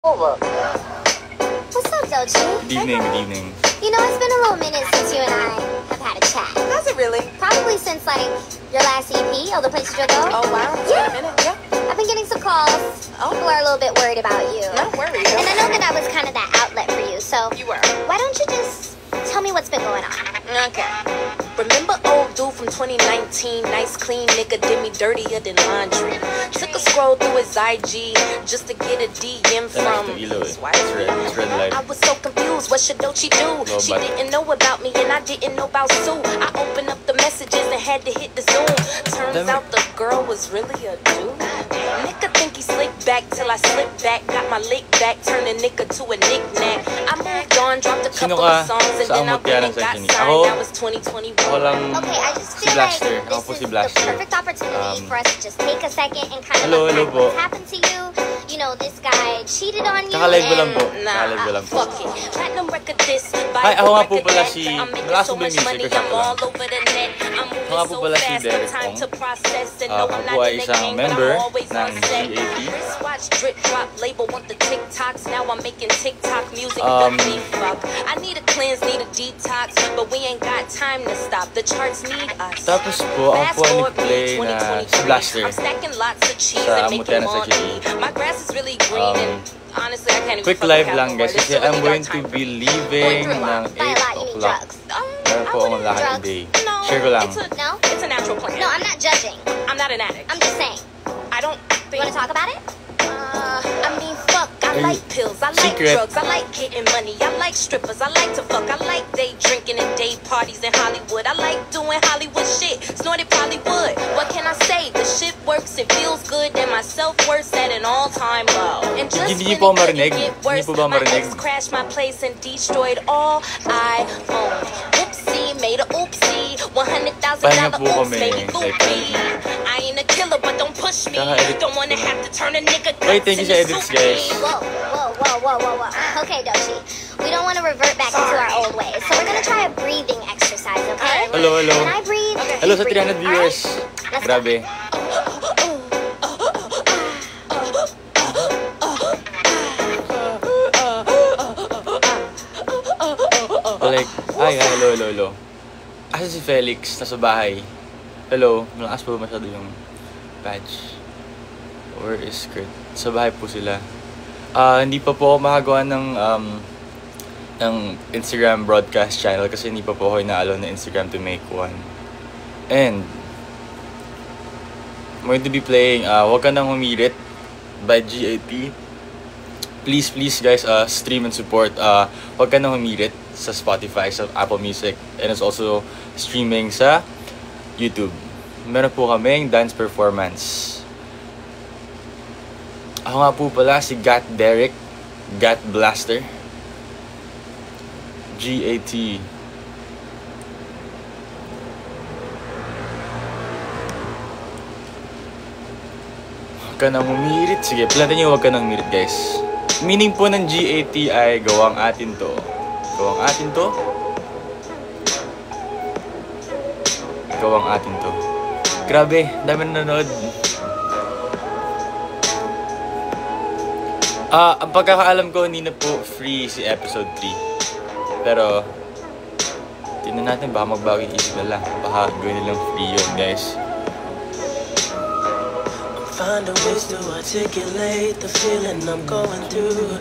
Over. What's up, Doechii? Good evening, good evening. You know, it's been a little minute since you and I have had a chat. Has it really? Probably since, like, your last EP, All the Places You'll Go. Oh, wow. It's been a minute, yeah. I've been getting some calls. Oh. People are a little bit worried about you. Not worried. And I know that I was kind of that outlet for you, so You were. why don't you just tell me what's been going on? Okay. Remember old dude from 2019? Nice, clean nigga did me dirtier than laundry. Took a scroll through his IG just to get a DM from his wife. It's red light. I was so confused. What should Doechii do? No, She but- didn't know about me and I didn't know about Sue. I opened up the messages and had to hit the zoom. Turns Damn it. out the girl was really a dude. Nigga think he slicked back till I slipped back. Got my lick back, turned a nigga to a knick-knack. I moved on, dropped a Sino couple ka of songs and sa then I amot kaya went ng and got section? signed. Ako- That was 2021. Ako lang Okay, I just si feel Blaster. like Ako po this si is Blaster. the perfect opportunity for us to just take a second and kind of Hello, hello unpack po. what's happened to you. You know, this guy cheated on you. Kakalive ko lang po. and- Kakalive ko lang po. Fuck it. Platinum record this. Hi, ako nga po record pala that. si- I'm making malakas so po ba yung much music money, or sakto I'm lang? all over the net. I'm moving Ako nga po so pala si fast, no Derek time Ong. to process. And no, Ako I'm po not ay in the isang game, but member I'm always on ng set. GAT. Wristwatch, drip drop, label want the TikToks. Now I'm making TikTok music. Um, Fuck me, fuck. I need a cleanse, need a detox, but we ain't got time to stop. The charts need us. Tapos po, ako po ay nag-play na si Blaster. I'm stacking lots of cheese sa and making Mutiana money. Section. My grass is really green and honestly I can't even Quick fuck live with lang guys California. kasi It's a I'm really going dark to time be for me. leaving By a ng lot, you 8 mean o'clock. drugs. Meron po akong lakad drugs. today. No, Share ko lang. No? It's a natural plan. No, I'm not judging. I'm not an addict. I'm just saying. I don't You think. want to talk about it? I mean, fuck. I Are like you- pills. I like Secret. drugs. I like getting money. I like strippers. I like to fuck. I like day drinking and day parties in Hollywood. I like doing Hollywood shit. Snorted Hollywood. What can I say? The shit works. It feels good. And my self-worth at an all-time low. And just Hindi when po it marinig. couldn't get Hindi worse, po ba my marinig? ex crashed my place and destroyed all I owned. Whoopsie, made a oopsie. $100,000 Pahinga po oops, kami. made me Like, loopy. I ain't a killer, but don't push me. Kaka-edit Don't wanna ko have to turn a nigga Wait, guts thank you sa into edits, soup. guys. Whoa. Okay, Doechii. We don't want to revert back into our old ways. So we're going to try a breathing exercise, okay? Hello, hello. When I breathe, Hello you sa breathe. 300 All viewers. right? Let's go. Grabe. Like, hello. Asa si Felix? Nasa bahay. Hello, malakas po masyado yung patch. Where is Kurt? Sa bahay po sila. Hindi pa po ako makagawa ng Instagram broadcast channel kasi hindi pa po ako ina-allow na Instagram to make one. And I'm going to be playing Wag Ka Nang Humirit by GAT. Please guys, stream and support Wag Ka Nang Humirit sa Spotify, sa Apple Music, and it's also streaming sa YouTube. Meron po kaming dance performance. Ako nga po pala si Gat Derek, Gat Blaster, GAT. Huwag ka nang humirit. Sige, plantan niyo Huwag Ka Nang Humirit, guys. Meaning po ng GAT ay gawang atin to. Gawang atin to. Gawang atin to. Grabe, dami nanonood. Ang pagkakaalam ko, hindi na po free si episode 3. Pero, tingnan natin, baka magbago yung isip nila. Baka gawin nilang free yun, guys. Find a ways to articulate the feeling I'm going through.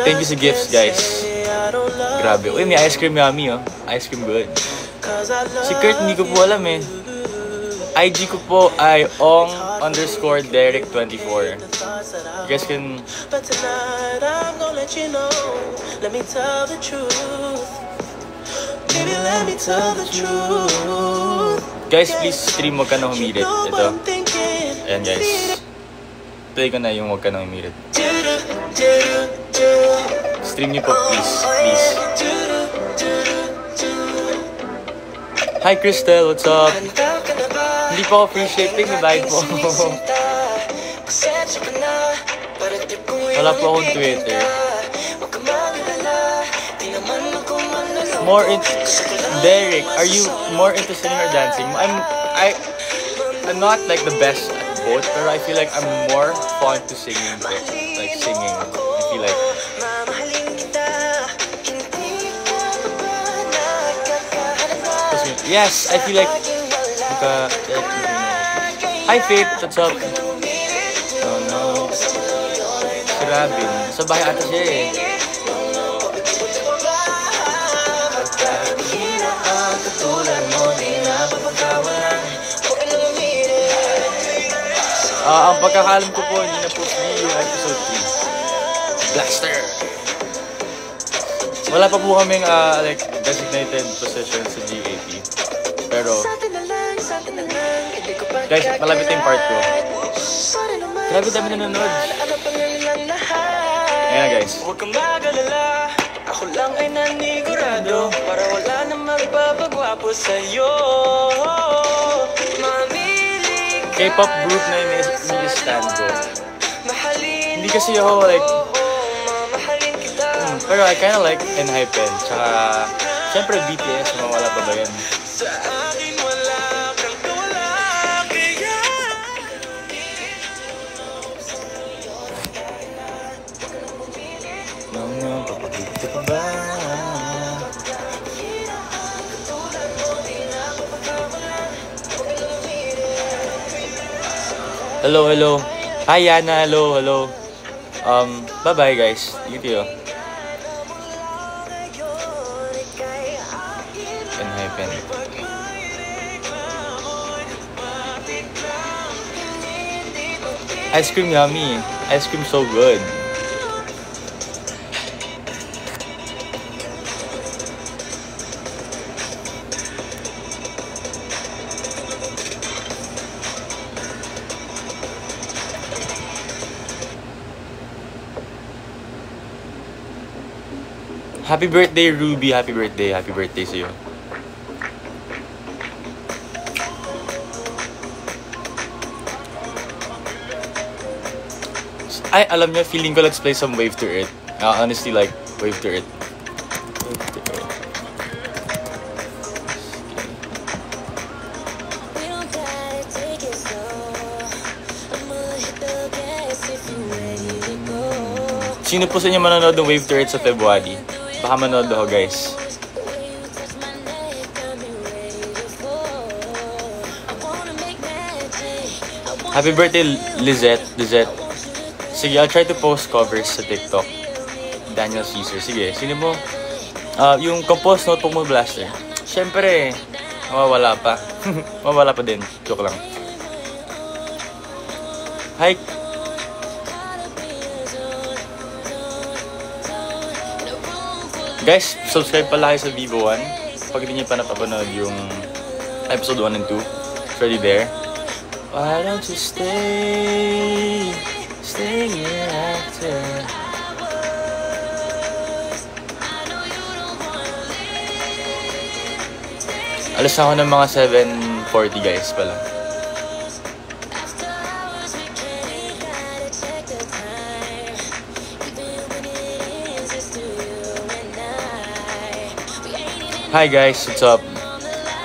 Thank you sa gifts, guys. Grabe. Uy, may ice cream yummy, oh. Ice cream good. Si Kurt, hindi ko po alam, eh. IG ko po ay ong_Derek24. You guys can... But tonight I'm gonna let you know. Let me tell the truth. Baby, let me tell the truth. Guys, please stream Wag Ka Nang Humirit. Ito. Ayan, guys. Play ko na yung Wag Ka Nang Humirit. Stream niyo po, please. Hi, Crystal. What's up? Hindi po ako free shipping. May bayad po. Wala po akong Twitter. More into... Derek, are you more into singing or dancing? I'm not like the best at both, pero I feel like I'm more fun to singing. Like singing Yes, I feel like Hi Faith, what's up? Oh no. Si Robin. Sa bahay ata siya eh. Ang pagkakalam ko po, hindi na po yung episode 3. Blaster! Wala pa po kaming like designated position sa GAP. Pero guys, malapit yung part ko. Grabe dami nanonood. Ayan guys. Huwag kang mag-alala, ako lang ay nanigurado, para wala na magpapagwapo sa'yo. K-pop group na ini-stand ko. Hindi kasi ako like pero I kinda like Enhypen. Tsaka syempre BTS, mawala pa ba yan? Sa akin wala kang wala, kaya Mga papakita pa ba? Hello, hello. Hi, Yana. Hello, hello. Bye-bye, guys. Thank you. Enhypen. Ice cream yummy. Ice cream so good. Happy birthday, Ruby. Happy birthday. Happy birthday sa'yo. Ay, alam niyo, feeling ko let's play some Wave to Earth. Honestly, like, Wave to Earth. Wave to Earth. Sino po sa inyo manonood ng Wave to Earth sa February? Baka manood ako, guys. Happy birthday, Lizette. Sige, I'll try to post covers sa TikTok. Daniel Caesar. Sige, sino mo? Yung compose notebook mo, Blaster. Siyempre, mawawala pa. Mawawala pa din. Joke lang. Hi. Guys, subscribe pala kayo sa Vivo 1. Pag hindi nyo pa napapanood yung episode 1 and 2, it's already there. Why don't you stay here after? Alas ako ng mga 7:40 guys pala. Hi guys, what's up?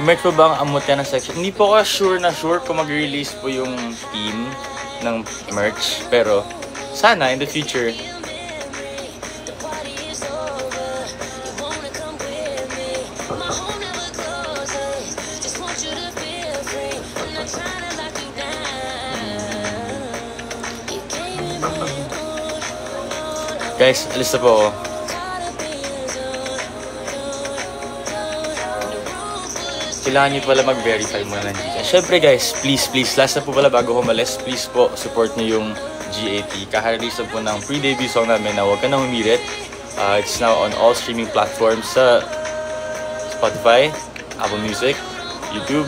Merch po ba ang amot yan ng section? Hindi po ako sure kung mag-release po yung team ng merch. Pero, sana in the future. Guys, alis na po ako. Kailangan nyo pala mag-verify muna ng GCash. Siyempre guys, please, last na po pala bago humalis, please po, support nyo yung GAT. Kakarelease na po ng pre-debut song namin na Huwag Ka Nang Humirit. It's now on all streaming platforms sa Spotify, Apple Music, YouTube.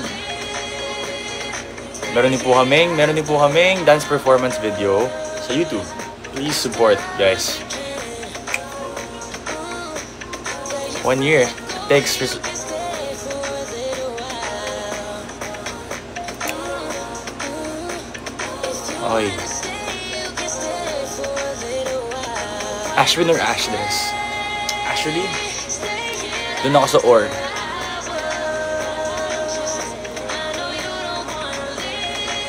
Meron din po kaming dance performance video sa YouTube. Please support, guys. 1 year. Thanks for... Oy. Ashwin or Ashless? Actually, doon ako sa OR.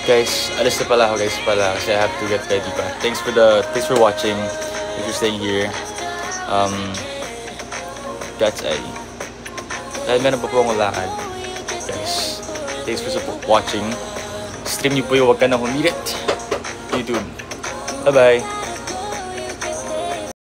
Guys, alis na pala ako kasi I have to get ready pa. Thanks for watching. If you're staying here. That's a... Dahil meron pa po akong lakad. Thanks for watching. Stream niyo po yung Wag Ka Nang Humirit. YouTube. Bye-bye.